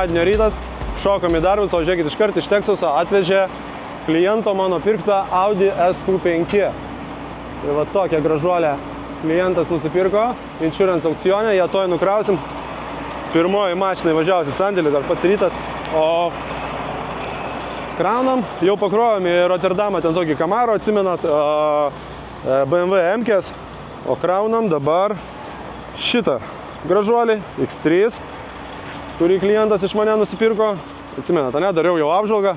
Penktadienio rytas, šokom į darbus, o žiūrėkit, iškart iš Teksaso atvežė kliento mano pirktą Audi SQ5. Tai va tokia gražuolė klientas nusipirko, insurance aukcione, ją toj nukrausim. Pirmoji mašina įvažiavusi sandėlį, dar pats rytas, o kraunam, jau pakrovėm į Rotterdamą ten tokį Camaro, atsimenat, BMW M-kės, o kraunam dabar šitą gražuolį X3, kurį klientas iš mane nusipirko. Atsimenat, ne, dariau jau apžvalgą,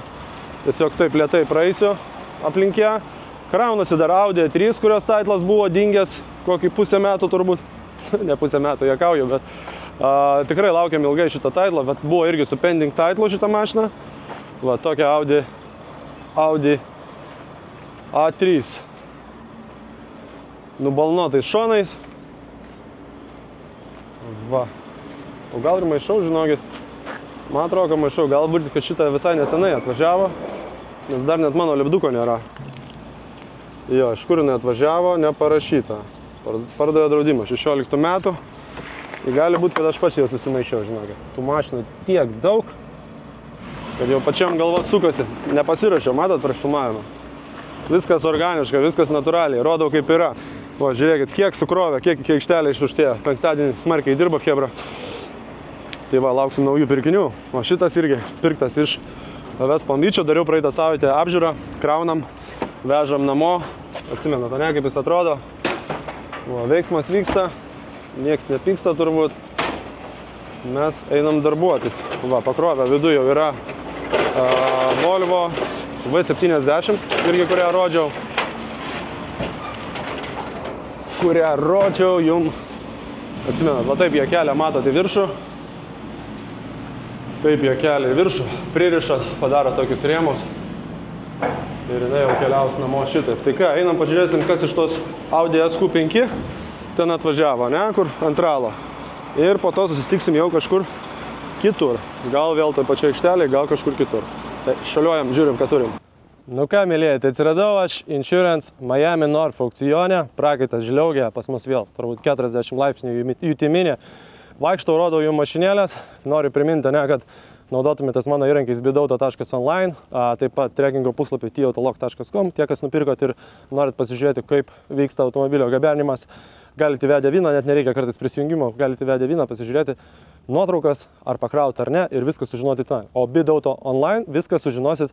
tiesiog taip lėtai praeisiu aplinkę. Kraunasi dar Audi A3, kurios titlas buvo dingęs kokį pusę metų turbūt, ne pusę metų, juokauju, bet tikrai laukiam ilgai šitą titlą, bet buvo irgi su pending titlu šitą mašiną. Va, tokia Audi A3. Nubalnotais šonais. Va. O gal ir maišau, žinokit. Man atrodo, kad maišau. Galbūt, kad šitą visai nesenai atvažiavo, nes dar net mano lipduko nėra. Jo, iš kur jinai atvažiavo, neparašyta. Pardavė draudimą 16 metų. Ir gali būti, kad aš pats jau susimaišiau, žinokit. Tų mašinų tiek daug, kad jau pačiam galva sukasi. Nepasirašiau, matot, prieš filmavimą. Viskas organiška, viskas natūraliai. Rodau, kaip yra. O, žiūrėkit, kiek sukrovė, kiek iki aikštelė išuštėjo. Penktadienį smarkiai dirba chebra. Tai va, lauksim naujų pirkinių. O šitas irgi pirktas iš West Palm Beach'o. Dariau praeitą savaitę apžiūrą. Kraunam, vežam namo. Atsimenat, ne, kaip jis atrodo. O, veiksmas vyksta. Nieks nepyksta turbūt. Mes einam darbuotis. Va, pakrovė viduje jau yra Volvo V70, irgi kurią rodžiau jum. Atsimenat, va taip jie kelia, matot, į viršų. Taip jie kelia į viršų, pririšat, padaro tokius rėmus. Ir jinai jau keliaus namo šitaip. Tai ką, einam pažiūrėsim, kas iš tos Audi SQ5 ten atvažiavo, ne, kur antralo. Ir po to susitiksim jau kažkur kitur. Gal vėl toj pačioj aikštelėje, gal kažkur kitur. Tai šaliuojam, žiūrim, ką turim. Nu ką, mėlyje, tai atsiradau aš Insurance Miami North aukcione. Prakaitas žliaugia, pas mus vėl turbūt 40 laipsnių jutiminė. Vaikštau, rodau jums mašinėlės. Noriu priminti, ne, kad naudotumėtės mano įrankiais bidauto.online, taip pat trekingo puslapį tautolog.com. Tie, kas nupirkot ir norit pasižiūrėti, kaip vyksta automobilio gabenimas, galite įvedę vyną, net nereikia kartais prisijungimo, galite įvedę vyną pasižiūrėti nuotraukas, ar pakrauti ar ne, ir viską sužinoti ten. O Bidauto online viską sužinosit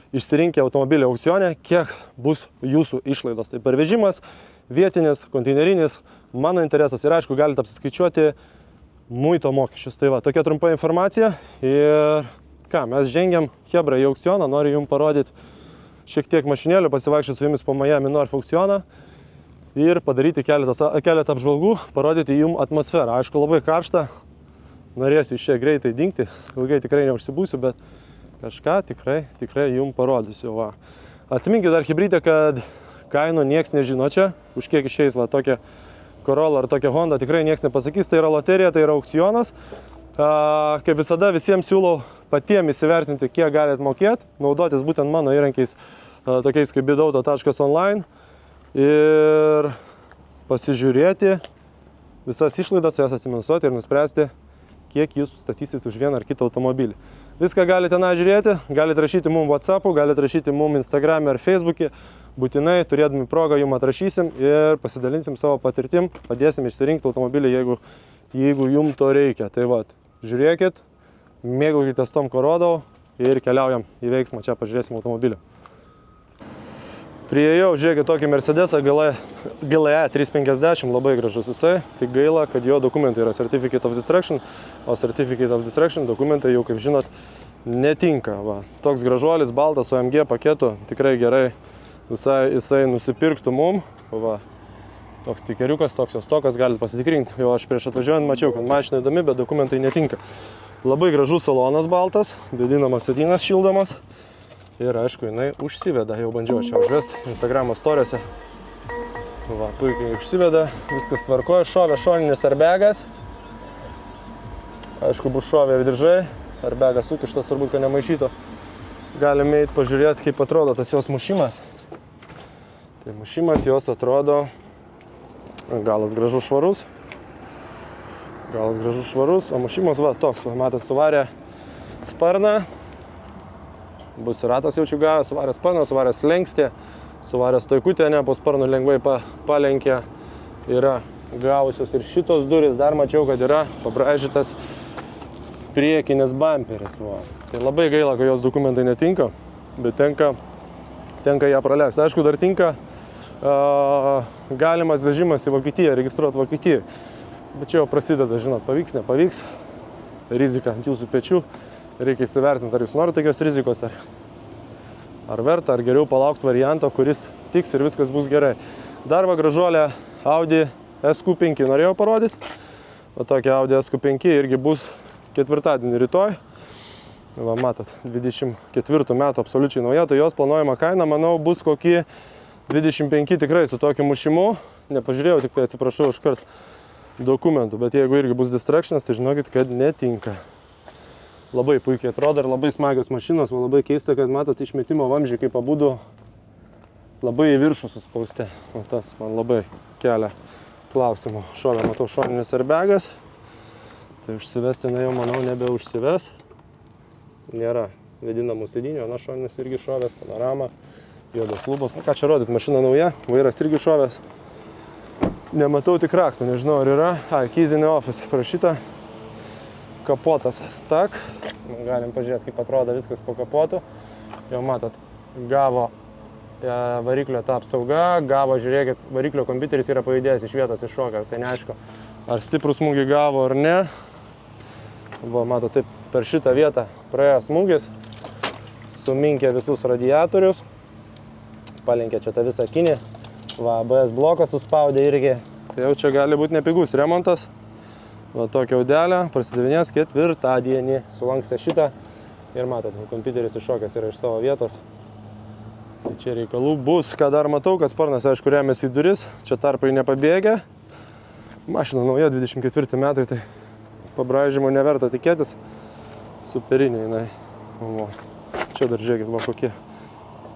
išsirinkę automobilio aukcione, kiek bus jūsų išlaidos. Tai parvežimas, vietinis, konteinerinis, mano interesas ir aišku, galite apsiskaičiuoti muito mokesčius. Tai va, tokia trumpa informacija ir ką, mes žengiam chebra į aukcioną, noriu jums parodyti šiek tiek mašinėlių, pasivaikščioti su jumis po Miami North aukcioną ir padaryti keletą apžvalgų, parodyti jums atmosferą. Aišku, labai karšta, norėsiu iš čia greitai dingti, ilgai tikrai neužsibūsiu, bet kažką tikrai jums parodysiu. Va. Atsiminkit dar hibridė, kad kainų nieks nežino čia, už kiek išeis va, tokia Corolla ar tokia Honda, tikrai nieks nepasakys, tai yra loterija, tai yra aukcionas. Kaip visada visiems siūlau patiems įsivertinti, kiek galite mokėti, naudotis būtent mano įrankiais, tokiais kaip bidauto.online ir pasižiūrėti visas išlaidas, jas atsiminsuoti ir nuspręsti, kiek jūs statysit už vieną ar kitą automobilį. Viską galite ten žiūrėti, galite rašyti mums WhatsApp'u, galite rašyti mums Instagram'e ar Facebook'e. Būtinai, turėdami progą, jums atrašysim ir pasidalinsim savo patirtim, padėsim išsirinkti automobilį, jeigu jums to reikia. Tai va, žiūrėkit, mėgaukitės tom, ko rodau ir keliaujam į veiksmą, čia pažiūrėsim automobilį. Priėjau, žiūrėkit, tokį Mercedesą GLE 350, labai gražus jisai. Tik gaila, kad jo dokumentai yra Certificate of Destruction, o Certificate of Destruction dokumentai jau, kaip žinot, netinka. Va. Toks gražuolis, baltas su AMG paketu, tikrai gerai visai jisai nusipirktų mum. Va. Toks tikeriukas, toks jos tokas, galite pasitikrinti. Jau aš prieš atvažiuojant mačiau, kad mašina įdomi, bet dokumentai netinka. Labai gražus salonas baltas, vėdinamas sėdynas šildomas. Ir aišku, jinai užsiveda, jau bandžiau aš ją užvesti Instagramo storiuose. Va, puikiai užsiveda, viskas tvarkoja, šovė šoninis airbagas. Aišku, bus šovė ir diržai, airbagas sukištas, turbūt, kad nemaišyto. Galime eiti pažiūrėti, kaip atrodo tas jos mušimas. Tai mušimas jos atrodo, galas gražus švarus, o mušimas va toks, va, matot, suvarė sparną. Bus ratas jaučiu gavęs, suvaręs sparną, suvaręs lenkstį, suvaręs toikutę, ne, po sparnų lengvai palenkė. Yra gavusios ir šitos durys, dar mačiau, kad yra pabraižytas priekinis bamperis. Va. Tai labai gaila, kad jos dokumentai netinka, bet tenka ją praleisti. Aišku, dar tinka galimas vežimas į Vokietiją, registruoti Vokietiją. Bet čia jau prasideda, žinot, pavyks, nepavyks. Rizika ant jūsų pečių. Reikia įsivertinti, ar jūs norite tokios rizikos, ar verta, ar geriau palaukti varianto, kuris tiks ir viskas bus gerai. Dar va gražuolę Audi SQ5 norėjau parodyti. Va tokia Audi SQ5 irgi bus ketvirtadienį rytoj. Va, matot, 24 metų absoliučiai nauja, tai jos planuojama kaina, manau, bus kokie 25 tikrai su tokiu mušimu. Nepažiūrėjau, tik tai atsiprašau iš kart dokumentų, bet jeigu irgi bus distractionas, tai žinokit, kad netinka. Labai puikiai atrodo ir labai smagios mašinos, man labai keista, kad matot išmetimo vamzdžiai kaip abudu labai į viršų suspausti. O tas man labai kelia klausimų. Šovė, matau, šoninis airbagas. Tai užsivesti, jau manau, nebeužsives. Nėra vedinamų sėdinių, na šoninis irgi šovęs, panorama, juodos lubos. Nu ką čia rodyt, mašina nauja, vairas irgi šovęs. Nematau tik raktų, nežinau ar yra. Keys in the office parašyta. Kapotas stak. Galim pažiūrėti, kaip atrodo viskas po kapotu. Jau matot, gavo variklio ta apsauga, gavo, žiūrėkit, variklio kompiuteris yra pajudėjęs iš vietos iššokęs, tai neaišku, ar stiprų smūgį gavo ar ne. Va, matot, taip per šitą vietą praėjo smūgis, suminkė visus radiatorius, palenkė čia tą visą kinį, va, ABS bloką suspaudė irgi, tai jau čia gali būti nepigus remontas. Va, tokia audelė, prasidavinės ketvirtadienį, sulankstė šitą ir matot, kompiuteris iššokęs yra iš savo vietos. Tai čia reikalų bus, ką dar matau, kad sparnas, aišku, remiasi į duris, čia tarpai nepabėgė. Mašina nauja, 24 metai, tai pabraižymo neverta tikėtis. Superinė jinai. O, čia dar žiūrėkit, va kokie.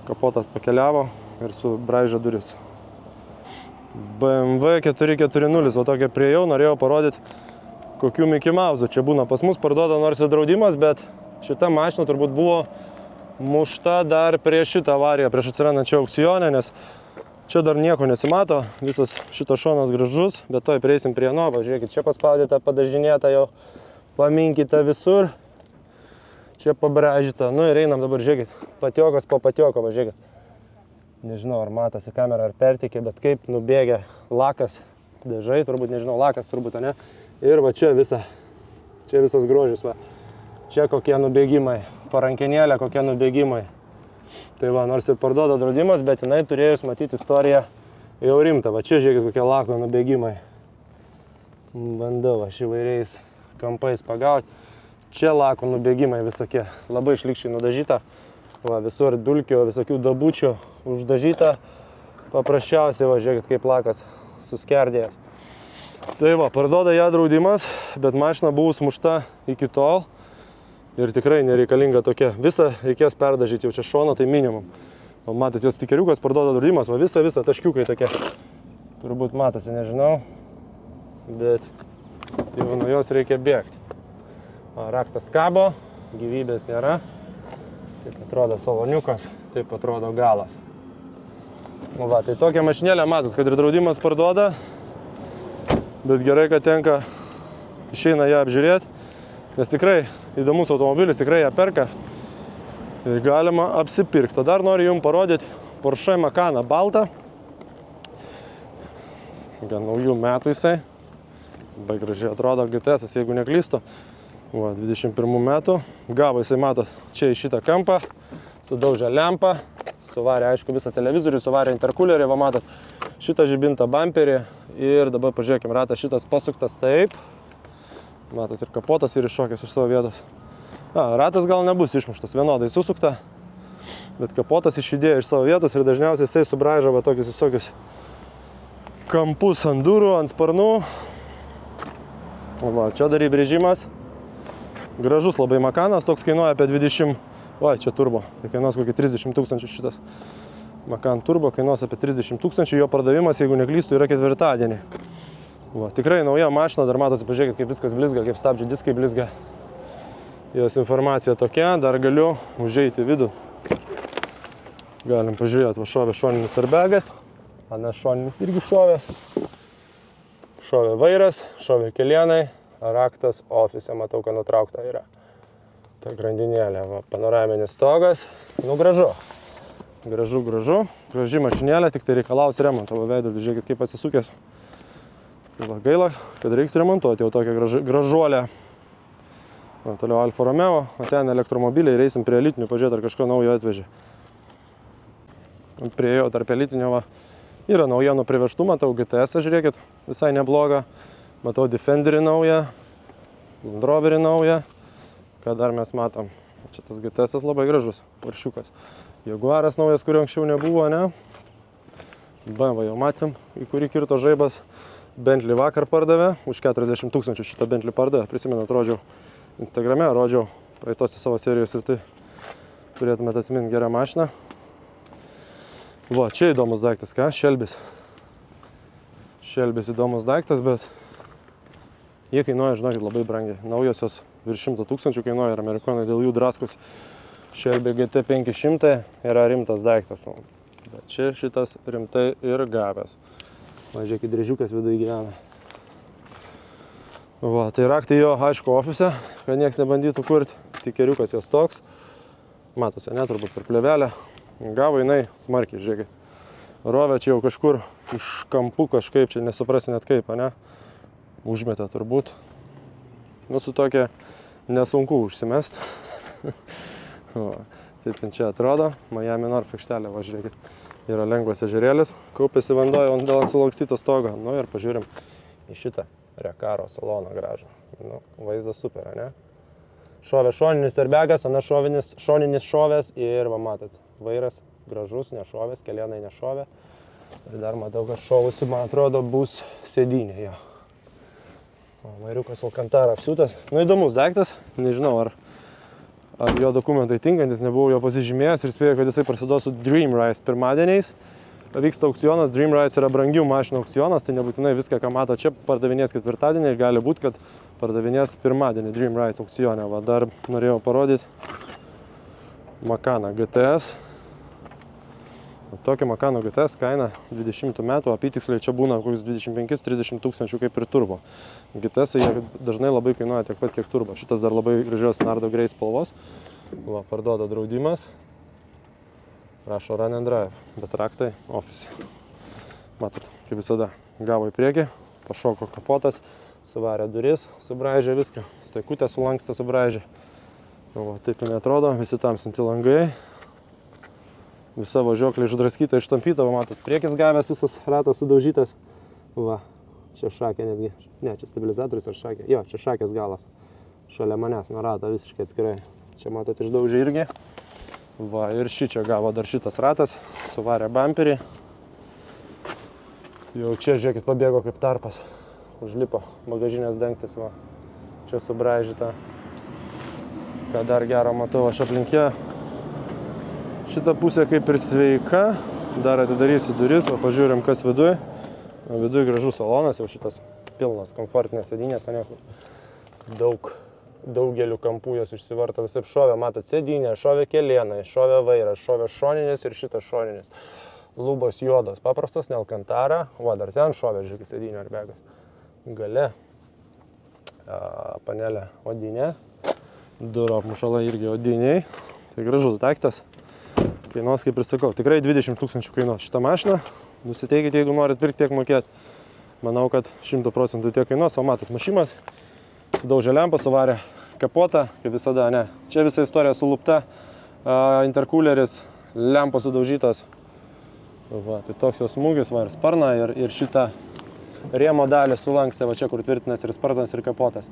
Kapotas pakeliavo ir subraižė duris. BMW 440, va tokia priejau, norėjau parodyti, kokių Mickey Mouse'ų čia būna. Pas mus parduoda nors ir draudimas, bet šita mašina turbūt buvo mušta dar prieš šitą avariją, prieš atsirandančią aukcionę, nes čia dar nieko nesimato, visas šitas šonas gražus, bet toj prieisim prie nuo, žiūrėkit, čia paspaudyta, padažinėta jau, paminkyta visur, čia pabraižyta, nu ir einam dabar, žiūrėkit, patiokas po patioko, žiūrėkit, nežinau, ar matosi kamera, ar pertikė, bet kaip nubėgia lakas, dažai, turbūt, nežinau, lakas turbūt, ne, ir va čia visas grožis, va. Čia kokie nubėgimai, parankenėlė kokie nubėgimai. Tai va, nors ir parduoda draudimas, bet jinai turėjus matyti istoriją jau rimtą. Va čia žiūrėkit kokie lako nubėgimai. Bandau aš įvairiais kampais pagauti. Čia lako nubėgimai visokie, labai šlykščiai nudažyta. Va, visur dulkių, visokių dabučių uždažyta. Paprasčiausiai, va, žiūrėkit kaip lakas suskerdėjęs. Tai va, parduoda ją draudimas, bet mašina buvo smušta iki tol. Ir tikrai nereikalinga tokia. Visą reikės perdažyti jau čia šoną, tai minimum. O matot, jos stikeriukas parduoda draudimas, va visą taškiukai tokie. Turbūt matosi, nežinau. Bet jau nuo jos reikia bėgti. Raktas kabo, gyvybės nėra. Taip atrodo saloniukas, taip atrodo galas. Va, tai tokią mašinėlę matot, kad ir draudimas parduoda. Bet gerai, kad tenka išeina ją apžiūrėti. Nes tikrai įdomus automobilis, tikrai ją perka ir galima apsipirkti. O dar noriu jums parodyti Porsche Macaną baltą. Gan naujų metų jisai. Labai gražiai atrodo GTS, jeigu neklystu. Va, 21 metų. Gavo jisai, matot, čia į šitą kampą. Sudaužė lempą. Suvarė, aišku, visą televizorių, suvarė interkulerį. Va, matot, šitą žibintą bamperį. Ir dabar pažiūrėkim, ratas šitas pasuktas taip. Matot, ir kapotas ir iššokęs iš savo vietos. Ratas gal nebus išmuštas, vienodai susukta, bet kapotas išjudėjo iš savo vietos ir dažniausiai jisai subraižo va tokius visokius kampus ant durų, ant sparnų. Va, čia dar įbrėžimas. Gražus labai Macanas, toks kainuoja apie 20, oi, čia turbo, tai kainuos kokį 30 000 šitas. Macan turbo kainuos apie 30 000, jo pardavimas, jeigu neklystu, yra ketvirtadienį. Va, tikrai nauja mašina, dar matosi, pažiūrėkit, kaip viskas blizga, kaip stabdžių diskai blizga. Jos informacija tokia, dar galiu užeiti vidų. Galim pažiūrėti, va šovė šoninis airbagas, anas šoninis irgi šovės. Šovė vairas, šovė kelienai, raktas ofise, matau, kad nutraukta yra. Ta grandinėlė, va, panoraminis stogas, nu gražu. Gražu, graži mašinėlė, tik tai reikalaus remonto, va veidrodį, žiūrėkit kaip atsisukęs. Tai va, gaila, kad reiks remontuoti jau tokią gražuolę. Na, toliau Alfa Romeo, o ten elektromobiliai, reisim prie elitinių, pažiūrėti, ar kažko naujo atvežė. Priejo tarp elitinio, va, yra naujienų privežtų, matau GTS, žiūrėkit, visai neblogą. Matau Defenderį naują, Land Roverį naują. Ką dar mes matom? Čia tas GTS labai gražus, varšiukas. Jaguaras naujas, kurio anksčiau nebuvo, ne? BMW jau matėm, į kurį kirto žaibas. Bentley vakar pardavė, už 40 000 šitą Bentley pardavė. Prisimenat, rodžiau Instagrame, rodžiau praeitose savo serijos ir tai turėtumėte atsiminti gerą mašiną. Va, čia įdomus daiktas, ką? Šelbis. Šelbis įdomus daiktas, bet jie kainuoja, žinokit, labai brangiai. Naujosios virš 100 000 kainuoja ir amerikonai dėl jų draskos. Šelbi GT 500 yra rimtas daiktas. Bet čia šitas rimtai ir gavęs. Va, žiūrėkit, drėžiukas viduje gyvena. Va, tai raktai jo, aišku, ofise, kad nieks nebandytų kurti. Stikeriukas jos toks. Matosi, ne, turbūt per plėvelę. Gavo jinai smarkiai, žiūrėkit. Rovė čia jau kažkur iš kampų kažkaip, čia nesuprasi net kaip, ne? Užmetė turbūt. Nu, su tokia nesunku užsimest. Taip čia atrodo. Miami North aikštelė, va, žiūrėkit. Yra lengvas ežerėlis, kaupėsi vanduo dėl sulakstyto stogo. Nu ir pažiūrim į šitą Recaro saloną gražų. Nu, vaizdas super, ne? Šovė šoninis airbagas, anas šoninis šovės ir, va, matot, vairas gražus, nešovės, kelienai nešovė. Ir dar matau, kad šovusi, man atrodo, bus sėdynė jo. O, vairiukas Alcantara apsiūtas. Nu, įdomus daiktas, nežinau, ar jo dokumentai tinkantis, nebuvau jo pasižymėjęs ir spėjau, kad jisai prasidėjo su Dream Rides pirmadieniais. Vyksta aukcionas, Dream Rides yra brangių mašinų aukcionas, tai nebūtinai viską, ką mato čia, pardavinės ketvirtadienį ir gali būti, kad pardavinės pirmadienį Dream Rides aukcione. Va, dar norėjau parodyti Makana GTS. Tokia Makano GTS kaina 20 metų, apytiksliai čia būna kokius 25-30 000 kaip ir turbo. GTS jie dažnai labai kainuoja tiek pat kiek turbo. Šitas dar labai gražios Nardo Grey spalvos. Va, parduoda draudimas. Rašo Run and Drive, bet raktai office. Matot, kaip visada, gavo į priekį, pašoko kapotas, suvarė duris, subraižė viską, staikutę sulankstė, subraižė. Va, taip jinai atrodo, visi tamsinti langai. Visa važiuoklė išdraskyta, ištampyta, va, matot, priekis gavęs, visas ratas sudaužytas. Va, čia šakė netgi, ne, čia stabilizatorius ar šakė, jo, čia šakės galas. Šalia manęs nuo rato visiškai atskirai. Čia matot, išdaužė irgi. Va, ir čia gavo dar šitas ratas, suvarė bamperį. Jau čia, žiūrėkit, pabėgo kaip tarpas. Užlipo bagažinės dengtis, va. Čia subraižyta. Ką dar gero matau aš aplinkė. Šita pusė kaip ir sveika. Dar atidarysiu duris, va, pažiūrim, kas viduj. Viduj gražus salonas, jau šitas pilnas, komfortinės sėdynės, ne, daugeliu kampų jos išsivarto, visai šovė, matot, sėdynė, šovė kelienai, šovė vairas, šovė šoninis ir šitas šoninis. Lubos juodos, paprastos, ne Alcantara, va, dar ten šovė, žiūrėkit, sėdynė airbagas. Gale panelė odinė, durų apmušalai irgi odiniai, tai gražus daiktas. Kainuos, kaip ir sakau, tikrai 20 000 kainuos šitą mašiną. Nusiteikit, jeigu norit pirkti, tiek mokėti. Manau, kad 100% tiek kainuos, o matot, mušimas. Sudaužė lempą, suvarė kapotą, kaip visada, ne. Čia visa istorija sulupta, intercooleris, lempos sudaužytos. Va, tai toks jos smūgis, va, ir sparna, ir šitą rėmo dalį sulankstė, va čia, kur tvirtinas ir sparnas, ir kapotas.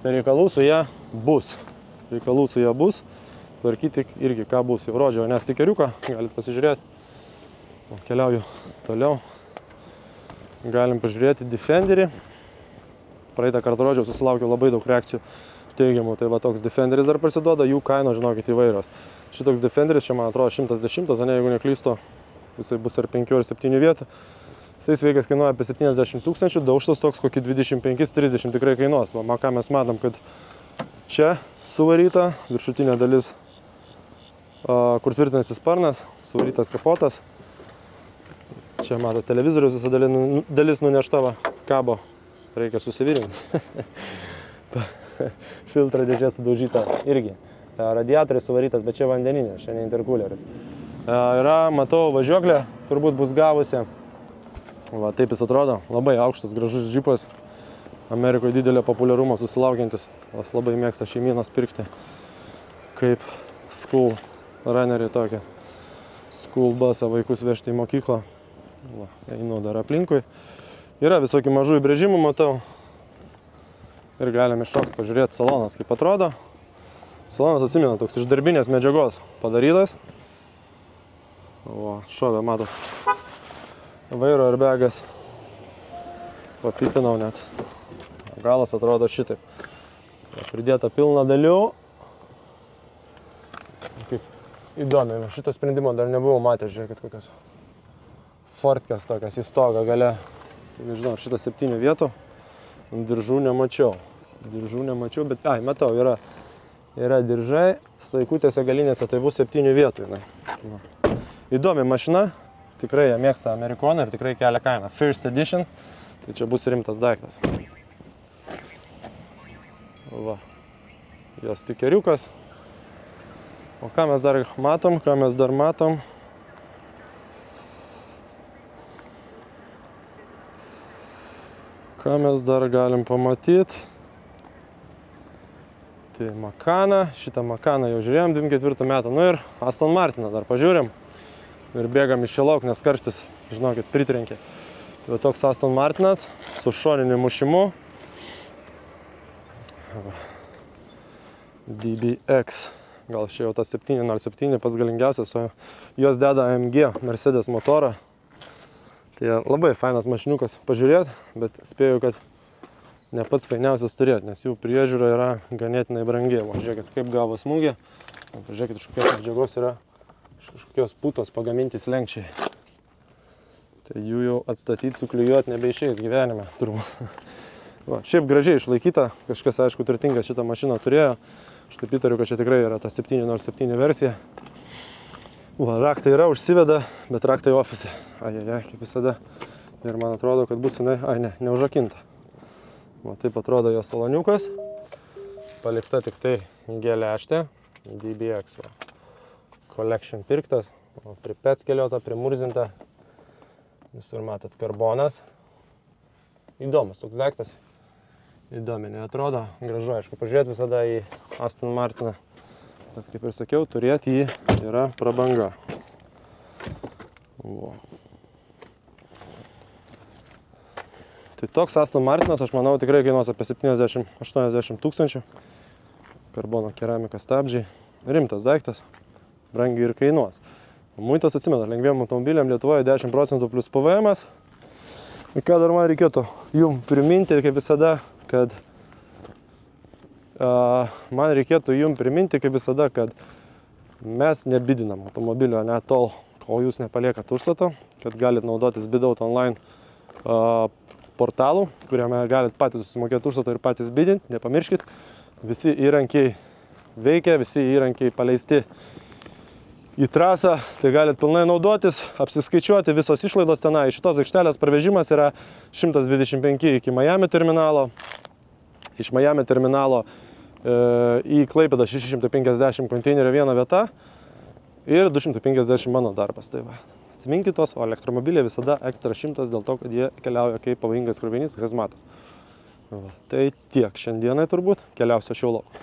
Tai reikalų su ją bus. Tvarkyti irgi ką bus. Jau rodžiau, nes stikeriuką, galit pasižiūrėti. Keliauju toliau. Galim pažiūrėti Defenderį. Praeitą kartą rodžiau, susilaukiau labai daug reakcijų teigiamų. Tai va toks Defenderis dar prasiduoda, jų kainos, žinokit, įvairios. Šitoks Defenderis, čia man atrodo 110, ne, jeigu neklystu, jisai bus ar 5 ar 7 vietų. Jisai sveikas kainuoja apie 70 000, daužtas toks kokį 25-30 tikrai kainuos. Va, ką mes matom, kad čia suvaryta, viršutinė dalis, kur tvirtinasi sparnas, suvarytas kapotas. Čia mato televizorius, visa dalis nunešta va, kabo, reikia susivirinti. Filtro dėžė sudaužyta irgi. Radiatorius suvarytas, bet čia vandeninė, čia ne interkuleris. Yra, matau, važiuoklė, turbūt bus gavusi. Va, taip jis atrodo, labai aukštas, gražus džipas. Amerikoje didelio populiarumo susilaukiantis. Vas labai mėgsta šeimynas pirkti kaip school runnerį tokią. School busą vaikus vežti į mokyklą. Va, einu dar aplinkui. Yra visokių mažų įbrėžimų, matau. Ir galime iššokti, pažiūrėti salonas, kaip atrodo. Salonas atsimena, toks iš darbinės medžiagos padarytas. O, šovė, matot. Vairo airbagas. Papipinau net. Galas atrodo šitaip. Pridėta pilna dalių. Kaip įdomiai, šito sprendimo dar nebuvau matęs, žiūrėkit kokios fortkės tokias į stogą gale. Nežinau, šitas 7 vietų. Diržų nemačiau. Diržų nemačiau, bet, matau, yra diržai. Slaikutėse galinėse tai bus 7 vietų. Įdomi mašina. Tikrai ją mėgsta amerikonai ir tikrai kelia kainą. First edition. Tai čia bus rimtas daiktas. Va. Jos stikeriukas. O ką mes dar matom? Ką mes dar galim pamatyti? Tai Makana. Šitą Makaną jau žiūrėjom 24 metų. Nu ir Aston Martiną dar pažiūrim. Ir bėgam iš čia lauk, nes karštis, žinokit, pritrenkė. Tai va toks Aston Martinas su šoniniu mušimu. DBX. Gal čia jau tas 707 pats galingiausias, o jos deda AMG Mercedes motorą. Tai labai fainas mašiniukas pažiūrėti, bet spėju, kad ne pats fainiausias turėti, nes jų priežiūra yra ganėtinai brangi. Va, žiūrėkit, kaip gavo smūgį. Pažiūrėkit, iš kokios medžiagos yra iš kažkokios putos pagaminti slenkčiai. Tai jų jau atstatyti, suklijuoti nebeišeis gyvenime, turbūt. Va, šiaip gražiai išlaikyta, kažkas, aišku, turtingas šitą mašiną turėjo. Aš taip įtariu, kad čia tikrai yra ta 707 versija. Va, raktai yra, užsiveda, bet raktai ofise. Kaip visada. Ir man atrodo, kad bus jinai, neužrakinta. Va, taip atrodo jos saloniukas. Palikta tik tai geležtė, DBX. Va. Collection pirktas, pripetskeliota, primurzinta. Visur matot karbonas. Įdomus toks daiktas. Įdomiai neatrodo. Gražu, aišku, pažiūrėti visada į Aston Martiną. Bet kaip ir sakiau, turėti jį yra prabanga. Wow. Tai toks Aston Martinas, aš manau, tikrai kainuos apie 70-80 tūkstančių. Karbono keramika stabdžiai. Rimtas daiktas. Brangiai ir kainuos. Muitas atsimena, lengviem automobiliam Lietuvoje 10% plus PVM-as. Ir ką dar man reikėtų jums priminti, kaip visada, kad kad mes nebidinam automobilio net tol, kol jūs nepaliekat užstato, kad galit naudotis Bidaut online portalų, kuriame galit patys susimokėti užstatą ir patys bidinti. Nepamirškit, visi įrankiai veikia, visi įrankiai paleisti į trasą, tai galit pilnai naudotis, apsiskaičiuoti visos išlaidos tenai. Šitos aikštelės parvežimas yra 125 iki Miami terminalo, iš Miami terminalo į Klaipėdą 650 konteinerio viena vieta ir 250 mano darbas. Tai va, atsiminkit tos, o elektromobiliai visada ekstra 100 dėl to, kad jie keliauja kaip pavojingas krovinys, hazmatas. Va, tai tiek šiandienai turbūt, keliausiu aš jau lauk.